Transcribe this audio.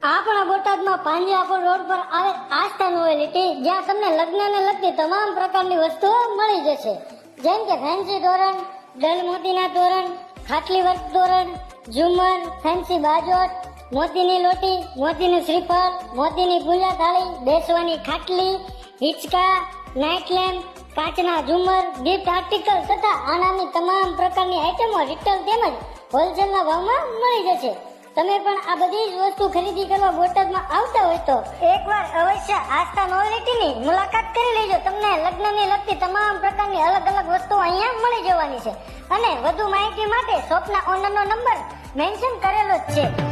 આપણા બોટાદમાં પાંજરાપોળ રોડ પર આવેલ આસ્થા નોવેલિટી, જ્યાં તમને લગ્નને લગતી તમામ પ્રકારની વસ્તુઓ મળી જશે, જેમ કે ફેન્સી તોરણ, ડલ મોતીના તોરણ, ખાટલી વર્ક તોરણ, ઝુમર, ફેન્સી બાજોટ, મોતીની લોટી, મોતીનું શ્રીફળ, મોતીની પૂજા થાળી, બેસવાની ખાટલી, હિંચકા, નાઇટ લેમ્પ, કાચના ઝુમર, ગિફ્ટ આર્ટિકલ તથા આનાની તમામ પ્રકારની આઇટમો રિટેલ તેમજ હોલસેલના ભાવમાં મળી જશે. તમે પણ આ બધી જ વસ્તુ ખરીદી કરવા બોટાદમાં આવતા હોય તો એકવાર અવશ્ય આસ્થા નોવેલિટીની મુલાકાત કરી લેજો. તમને લગ્નને લગતી તમામ પ્રકારની અલગ અલગ વસ્તુઓ અહીંયા મળી જવાની છે. અને વધુ માહિતી માટે શોપના ઓનરનો નંબર મેન્શન કરેલો જ છે.